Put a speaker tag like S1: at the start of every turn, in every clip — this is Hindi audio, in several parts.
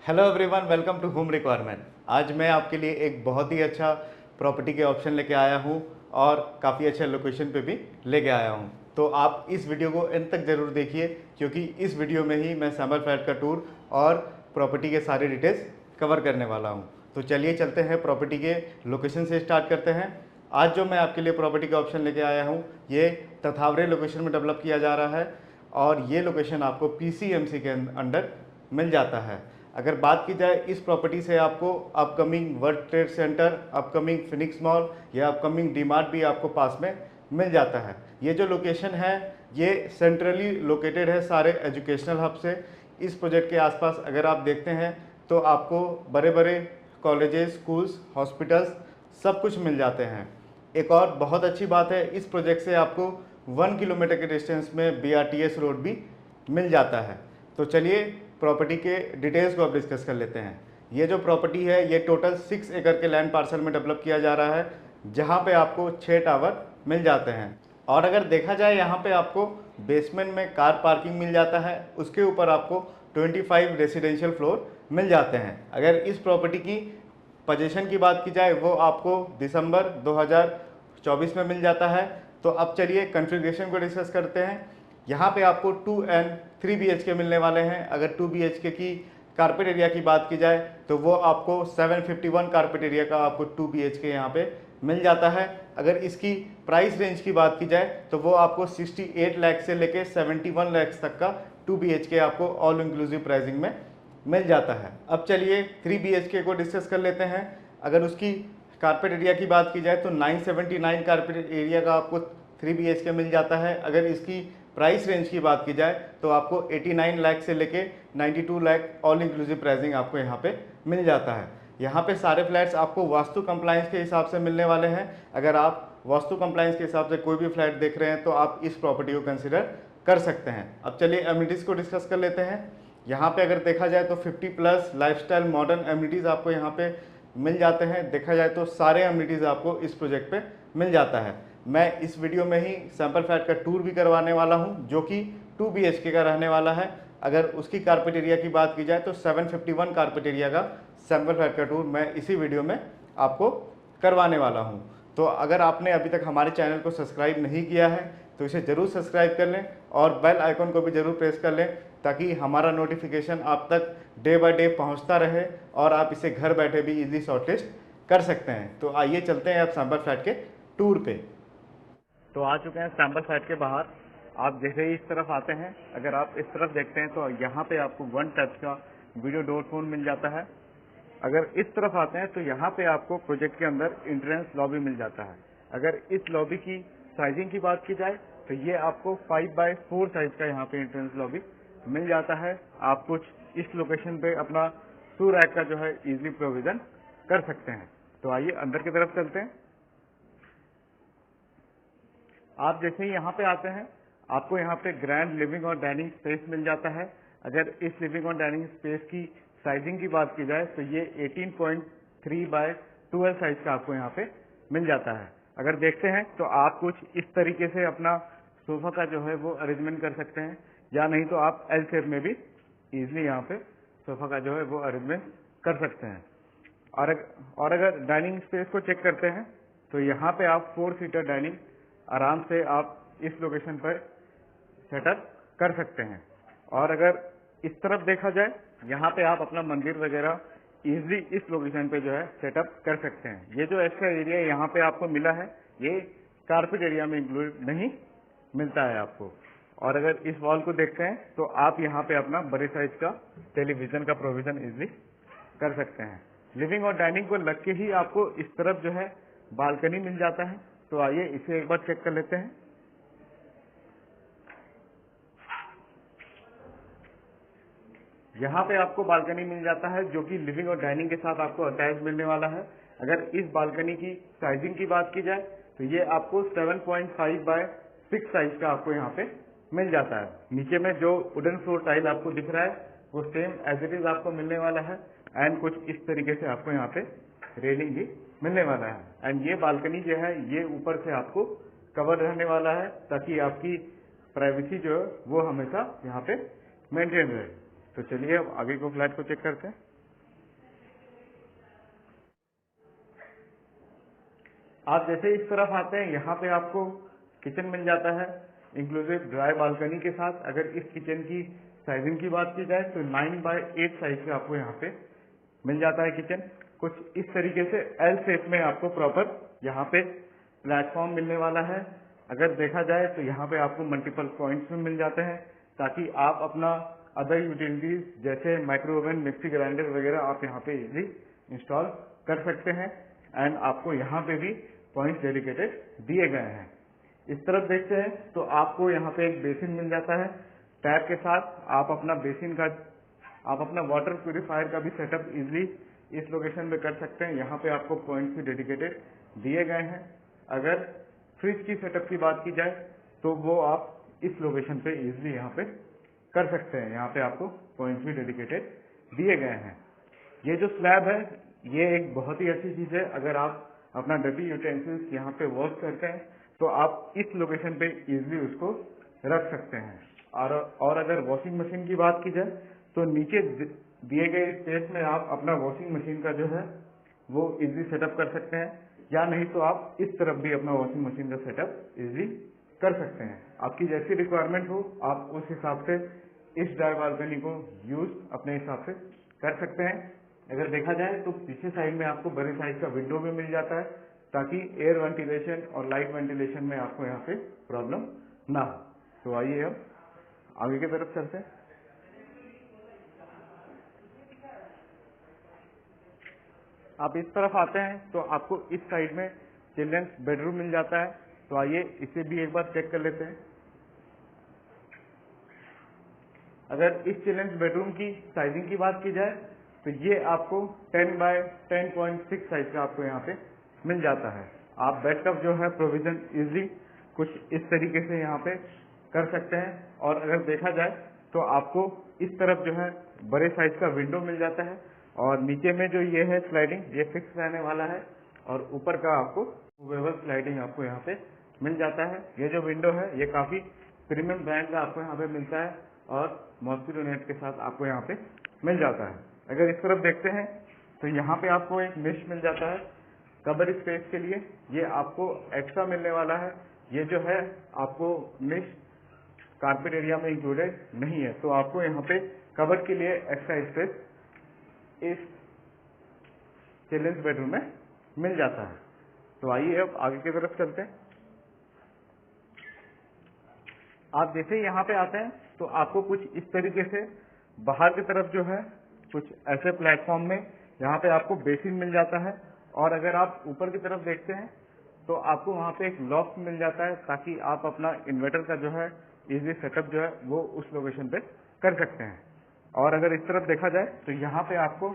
S1: Hello everyone, welcome to home requirement. आज मैं आपके लिए एक बहुत ही अच्छा प्रॉपर्टी के ऑप्शन लेके आया हूँ और काफ़ी अच्छे लोकेशन पे भी लेके आया हूँ। तो आप इस वीडियो को एंड तक ज़रूर देखिए, क्योंकि इस वीडियो में ही मैं सैंपल फ्लैट का टूर और प्रॉपर्टी के सारे डिटेल्स कवर करने वाला हूँ। तो चलिए चलते हैं, प्रॉपर्टी के लोकेशन से स्टार्ट करते हैं। आज जो मैं आपके लिए प्रॉपर्टी का ऑप्शन लेके आया हूँ, ये तथावरे लोकेशन में डेवलप किया जा रहा है और ये लोकेशन आपको पीसीएमसी के अंडर मिल जाता है। अगर बात की जाए इस प्रॉपर्टी से, आपको upcoming world trade centre, upcoming Phoenix mall या अपकमिंग डीमार्ट भी आपको पास में मिल जाता है। ये जो लोकेशन है ये सेंट्रली लोकेटेड है सारे एजुकेशनल हब से। इस प्रोजेक्ट के आसपास अगर आप देखते हैं तो आपको बड़े बड़े कॉलेजेस, स्कूल्स, हॉस्पिटल्स सब कुछ मिल जाते हैं। एक और बहुत अच्छी बात है, इस प्रोजेक्ट से आपको 1 किलोमीटर के डिस्टेंस में बीआरटीएस रोड भी मिल जाता है। तो चलिए प्रॉपर्टी के डिटेल्स को अब डिस्कस कर लेते हैं। ये जो प्रॉपर्टी है ये टोटल 6 एकड़ के लैंड पार्सल में डेवलप किया जा रहा है, जहाँ पे आपको 6 टावर मिल जाते हैं। और अगर देखा जाए यहाँ पे आपको बेसमेंट में कार पार्किंग मिल जाता है, उसके ऊपर आपको 25 रेसिडेंशियल फ्लोर मिल जाते हैं। अगर इस प्रॉपर्टी की पोजीशन की बात की जाए वो आपको दिसंबर 2024 में मिल जाता है। तो अब चलिए कॉन्फ़िगरेशन को डिस्कस करते हैं। यहाँ पे आपको 2 एंड 3 BHK मिलने वाले हैं। अगर 2 BHK की कारपेट एरिया की बात की जाए तो वो आपको 751 कारपेट एरिया का आपको 2 BHK यहाँ पे मिल जाता है। अगर इसकी प्राइस रेंज की बात की जाए तो वो आपको 68 लाख से लेके 71 लाख तक का 2 BHK आपको ऑल इंक्लूसिव प्राइसिंग में मिल जाता है। अब चलिए 3 BHK को डिस्कस कर लेते हैं। अगर उसकी कारपेट एरिया की बात की जाए तो 979 कारपेट एरिया का आपको 3 BHK मिल जाता है। अगर इसकी प्राइस रेंज की बात की जाए तो आपको 89 लाख से लेके 92 लाख ऑल इंक्लूसिव प्राइसिंग आपको यहाँ पे मिल जाता है। यहाँ पे सारे फ्लैट्स आपको वास्तु कंप्लायंस के हिसाब से मिलने वाले हैं। अगर आप वास्तु कंप्लायंस के हिसाब से कोई भी फ्लैट देख रहे हैं तो आप इस प्रॉपर्टी को कंसिडर कर सकते हैं। अब चलिए एमिनिटीज़ को डिस्कस कर लेते हैं। यहाँ पे अगर देखा जाए तो 50+ लाइफस्टाइल मॉडर्न एमिनिटीज़ आपको यहाँ पे मिल जाते हैं। देखा जाए तो सारे एमिनिटीज़ आपको इस प्रोजेक्ट पे मिल जाता है। मैं इस वीडियो में ही सैंपल फ्लैट का टूर भी करवाने वाला हूँ, जो कि 2 BHK का रहने वाला है। अगर उसकी कारपेट एरिया की बात की जाए तो 751 कारपेट एरिया का सैंपल फ्लैट का टूर मैं इसी वीडियो में आपको करवाने वाला हूँ। तो अगर आपने अभी तक हमारे चैनल को सब्सक्राइब नहीं किया है तो इसे ज़रूर सब्सक्राइब कर लें और बेल आइकन को भी ज़रूर प्रेस कर लें, ताकि हमारा नोटिफिकेशन आप तक डे बाय डे पहुंचता रहे और आप इसे घर बैठे भी इजीली शॉर्टलिस्ट कर सकते हैं। तो आइए चलते हैं अब सैंपल फ्लैट के टूर पे। तो आ चुके हैं सैंपल फ्लैट के बाहर। आप जैसे ही इस तरफ आते हैं, अगर आप इस तरफ देखते हैं तो यहाँ पे आपको 1 टच का वीडियो डोर फोन मिल जाता है। अगर इस तरफ आते हैं तो यहाँ पे आपको प्रोजेक्ट के अंदर इंट्रेंस लॉबी मिल जाता है। अगर इस लॉबी की साइजिंग की बात की जाए तो ये आपको 5x4 साइज का यहाँ पे इंट्रेंस लॉबी मिल जाता है। आप कुछ इस लोकेशन पे अपना शू रैक का जो है इजीली प्रोविजन कर सकते हैं। तो आइए अंदर की तरफ चलते हैं। आप जैसे ही यहाँ पे आते हैं आपको यहाँ पे ग्रैंड लिविंग और डाइनिंग स्पेस मिल जाता है। अगर इस लिविंग और डाइनिंग स्पेस की साइजिंग की बात की जाए तो ये 18.3x12 साइज का आपको यहाँ पे मिल जाता है। अगर देखते हैं तो आप कुछ इस तरीके से अपना सोफा का जो है वो अरेंजमेंट कर सकते हैं, या नहीं तो आप एल शेप में भी इजिली यहाँ पे सोफा का जो है वो अरेंजमेंट कर सकते हैं। और अगर डाइनिंग स्पेस को चेक करते हैं तो यहाँ पे आप 4 सीटर डाइनिंग आराम से आप इस लोकेशन पर सेटअप कर सकते हैं। और अगर इस तरफ देखा जाए, यहाँ पे आप अपना मंदिर वगैरह इजीली इस लोकेशन पे जो है सेटअप कर सकते हैं। ये जो एक्स्ट्रा एरिया यहाँ पे आपको मिला है ये कारपेट एरिया में इंक्लूड नहीं मिलता है आपको। और अगर इस वॉल को देखते हैं तो आप यहाँ पे अपना बड़े साइज का टेलीविजन का प्रोविजन इजीली कर सकते हैं। लिविंग और डाइनिंग को लग के ही आपको इस तरफ जो है बालकनी मिल जाता है। तो आइए इसे एक बार चेक कर लेते हैं। यहाँ पे आपको बालकनी मिल जाता है जो कि लिविंग और डाइनिंग के साथ आपको अटैच मिलने वाला है। अगर इस बालकनी की साइजिंग की बात की जाए तो ये आपको 7.5x6 साइज का आपको यहाँ पे मिल जाता है। नीचे में जो वुडन फ्लोर टाइल आपको दिख रहा है वो सेम एज इट इज आपको मिलने वाला है। एंड कुछ इस तरीके से आपको यहाँ पे रेलिंग भी मिलने वाला है। एंड ये बालकनी जो है ये ऊपर से आपको कवर रहने वाला है, ताकि आपकी प्राइवेसी जो है वो हमेशा यहाँ पे मेंटेन रहे। तो चलिए अब आगे को फ्लैट को चेक करते हैं। आप जैसे इस तरफ आते हैं, यहाँ पे आपको किचन मिल जाता है इंक्लूसिव ड्राई बालकनी के साथ। अगर इस किचन की साइजिंग की बात की जाए तो 9x8 साइज का आपको यहाँ पे मिल जाता है किचन। कुछ इस तरीके से एल शेप में आपको प्रॉपर यहाँ पे प्लेटफॉर्म मिलने वाला है। अगर देखा जाए तो यहाँ पे आपको मल्टीपल पॉइंट्स में मिल जाते हैं, ताकि आप अपना अदर यूटिलिटीज जैसे माइक्रो ओवन, मिक्सी ग्राइंडर वगैरह आप यहाँ पे इजीली इंस्टॉल कर सकते हैं। एंड आपको यहाँ पे भी पॉइंट्स डेडिकेटेड दिए गए हैं। इस तरफ देखते हैं तो आपको यहाँ पे एक बेसिन मिल जाता है टैप के साथ। आप अपना वाटर प्यूरिफायर का भी सेटअप इजीली इस लोकेशन पे कर सकते हैं। यहाँ पे आपको पॉइंट्स भी डेडिकेटेड दिए गए हैं। अगर फ्रिज की सेटअप की बात की जाए तो वो आप इस लोकेशन पे इजीली यहाँ पे कर सकते हैं। यहाँ पे आपको पॉइंट्स भी डेडिकेटेड दिए गए हैं। ये जो स्लैब है ये एक बहुत ही अच्छी चीज है। अगर आप अपना डर्टी यूटेंसिल्स यहाँ पे वर्क करते हैं तो आप इस लोकेशन पे इजीली उसको रख सकते हैं। और अगर वॉशिंग मशीन की बात की जाए तो नीचे दिए गए स्पेस में आप अपना वॉशिंग मशीन का जो है वो इजीली सेटअप कर सकते हैं, या नहीं तो आप इस तरफ भी अपना वॉशिंग मशीन का सेटअप इजीली कर सकते हैं। आपकी जैसी रिक्वायरमेंट हो आप उस हिसाब से इस ड्राई बालकनी को यूज अपने हिसाब से कर सकते हैं। अगर देखा जाए तो पीछे साइड में आपको बड़े साइज का विंडो भी मिल जाता है, ताकि एयर वेंटिलेशन और लाइट वेंटिलेशन में आपको यहाँ पे प्रॉब्लम ना हो। तो आइए अब आगे की तरफ चलते हैं। आप इस तरफ आते हैं तो आपको इस साइड में चिल्ड्रंस बेडरूम मिल जाता है। तो आइए इसे भी एक बार चेक कर लेते हैं। अगर इस चिल्ड्रंस बेडरूम की साइजिंग की बात की जाए तो ये आपको 10 बाय 10.6 साइज का आपको यहाँ पे मिल जाता है। आप बेड का जो है प्रोविजन इजीली कुछ इस तरीके से यहाँ पे कर सकते हैं। और अगर देखा जाए तो आपको इस तरफ जो है बड़े साइज का विंडो मिल जाता है, और नीचे में जो ये है स्लाइडिंग ये फिक्स रहने वाला है, और ऊपर का आपको मूवेबल स्लाइडिंग आपको यहाँ पे मिल जाता है। ये जो विंडो है ये काफी प्रीमियम ब्रांड का आपको यहाँ पे मिलता है, और मॉस्किटो नेट के साथ आपको यहाँ पे मिल जाता है। अगर इस तरफ देखते हैं तो यहाँ पे आपको एक मेश मिल जाता है कवर स्पेस के लिए। ये आपको एक्स्ट्रा मिलने वाला है। ये जो है आपको मेश कारपेट एरिया में इंक्लूडेड नहीं है, तो आपको यहाँ पे कवर के लिए एक्स्ट्रा स्पेस इस चिल्ड्रंस बेडरूम में मिल जाता है। तो आइए अब आगे की तरफ चलते हैं। आप जैसे ही यहाँ पे आते हैं तो आपको कुछ इस तरीके से बाहर की तरफ जो है कुछ ऐसे प्लेटफॉर्म में यहाँ पे आपको बेसिन मिल जाता है। और अगर आप ऊपर की तरफ देखते हैं तो आपको वहाँ पे एक लॉफ्ट मिल जाता है, ताकि आप अपना इन्वर्टर का जो है इजी सेटअप जो है वो उस लोकेशन पे कर सकते हैं। और अगर इस तरफ देखा जाए तो यहाँ पे आपको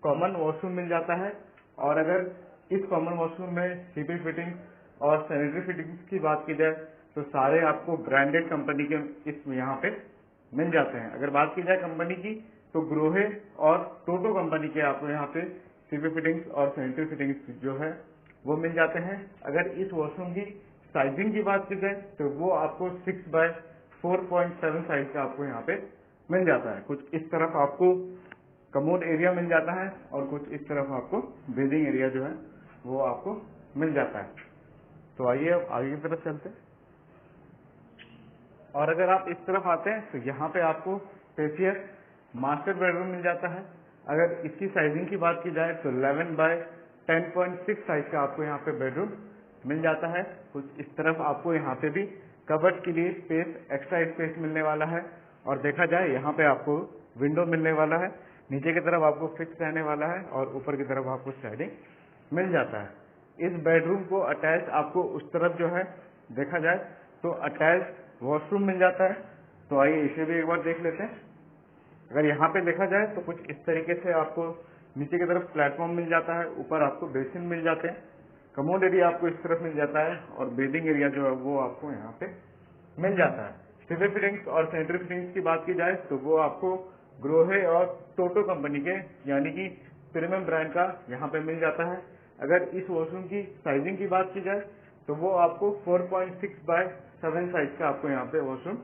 S1: कॉमन वॉशरूम मिल जाता है। और अगर इस कॉमन वॉशरूम में सीपी फिटिंग और सैनिटरी फिटिंग्स की बात की जाए तो सारे आपको ब्रांडेड कंपनी के इस यहाँ पे मिल जाते हैं। अगर बात की जाए कंपनी की तो ग्रोहे और टोटो कंपनी के आपको यहाँ पे सीपी फिटिंग्स और सैनिटरी फिटिंग्स जो है वो मिल जाते हैं। अगर इस वॉशरूम की साइजिंग की बात की जाए तो वो आपको 6 बाय 4.7 साइज का आपको यहाँ पे मिल जाता है। कुछ इस तरफ आपको कमोड एरिया मिल जाता है, और कुछ इस तरफ आपको बेसिंग एरिया जो है वो आपको मिल जाता है। तो आइए अब आगे की तरफ चलते हैं। और अगर आप इस तरफ आते हैं तो यहाँ पे आपको स्पेशियस मास्टर बेडरूम मिल जाता है। अगर इसकी साइजिंग की बात की जाए तो 11 बाय 10.6 साइज का आपको यहाँ पे बेडरूम मिल जाता है। कुछ इस तरफ आपको यहाँ पे भी कबर्ड के लिए स्पेस, एक्स्ट्रा स्पेस मिलने वाला है। और देखा जाए यहाँ पे आपको विंडो मिलने वाला है, नीचे की तरफ आपको फिक्स रहने वाला है, और ऊपर की तरफ आपको स्लाइडिंग मिल जाता है। इस बेडरूम को अटैच आपको उस तरफ जो है देखा जाए तो अटैच वॉशरूम मिल जाता है। तो आइए इसे भी एक बार देख लेते हैं। अगर यहाँ पे देखा जाए तो कुछ इस तरीके से आपको नीचे की तरफ प्लेटफॉर्म मिल जाता है, ऊपर आपको बेसिन मिल जाते हैं, कमोड एरिया आपको इस तरफ मिल जाता है, और बेडिंग एरिया जो है वो आपको यहाँ पे मिल जाता है। सीपी फिटिंग्स और सैनिटरी फिटिंग्स की बात की जाए तो वो आपको ग्रोहे और टोटो कंपनी के यानी कि प्रीमियम ब्रांड का यहाँ पे मिल जाता है। अगर इस वॉशरूम की साइजिंग की बात की जाए तो वो आपको 4.6 बाय 7 साइज का आपको यहाँ पे वॉशरूम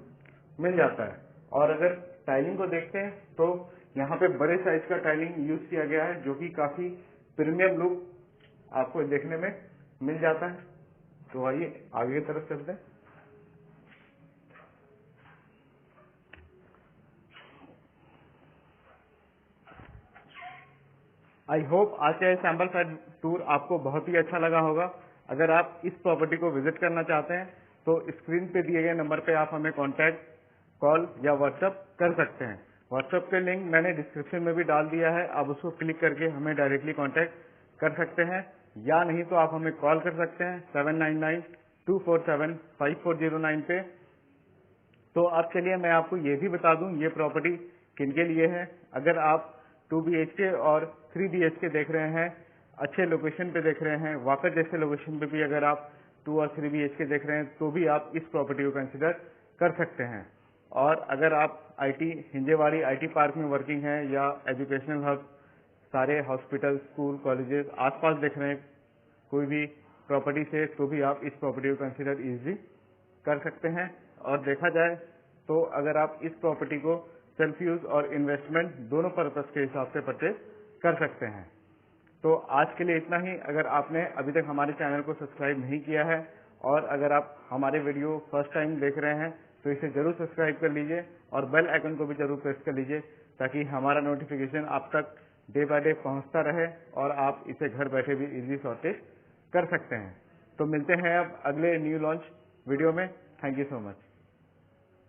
S1: मिल जाता है। और अगर टाइलिंग को देखते हैं तो यहाँ पे बड़े साइज का टाइलिंग यूज किया गया है, जो कि काफी प्रीमियम लुक आपको देखने में मिल जाता है। तो आइए आगे की तरफ चलते हैं। आई होप आज का सैंपल साइट टूर आपको बहुत ही अच्छा लगा होगा। अगर आप इस प्रॉपर्टी को विजिट करना चाहते हैं तो स्क्रीन पे दिए गए नंबर पे आप हमें कांटेक्ट, कॉल या व्हाट्सएप कर सकते हैं। व्हाट्सएप के लिंक मैंने डिस्क्रिप्शन में भी डाल दिया है, आप उसको क्लिक करके हमें डायरेक्टली कांटेक्ट कर सकते हैं, या नहीं तो आप हमें कॉल कर सकते हैं 7992475409 पे। तो अब चलिए मैं आपको ये भी बता दूं ये प्रॉपर्टी किनके लिए है। अगर आप 2 BHK और 3 BHK देख रहे हैं, अच्छे लोकेशन पे देख रहे हैं, वाकई जैसे लोकेशन पे भी अगर आप 2 और 3 BHK देख रहे हैं तो भी आप इस प्रॉपर्टी को कंसिडर कर सकते हैं। और अगर आप IT हिंजेवाड़ी IT पार्क में वर्किंग है या एजुकेशनल हब, सारे हॉस्पिटल, स्कूल, कॉलेजेस आसपास देख रहे हैं कोई भी प्रॉपर्टी से, तो भी आप इस प्रॉपर्टी को कंसिडर इजीली कर सकते हैं। और देखा जाए तो अगर आप इस प्रॉपर्टी को सेल्फ यूज और इन्वेस्टमेंट दोनों पर्पस के हिसाब से परचेज कर सकते हैं। तो आज के लिए इतना ही। अगर आपने अभी तक हमारे चैनल को सब्सक्राइब नहीं किया है और अगर आप हमारे वीडियो फर्स्ट टाइम देख रहे हैं तो इसे जरूर सब्सक्राइब कर लीजिए और बेल आइकन को भी जरूर प्रेस कर लीजिए ताकि हमारा नोटिफिकेशन आप तक डे बाय डे पहुंचता रहे और आप इसे घर बैठे भी इजीली सॉर्टेज कर सकते हैं। तो मिलते हैं अब अगले न्यू लॉन्च वीडियो में। Thank you so much.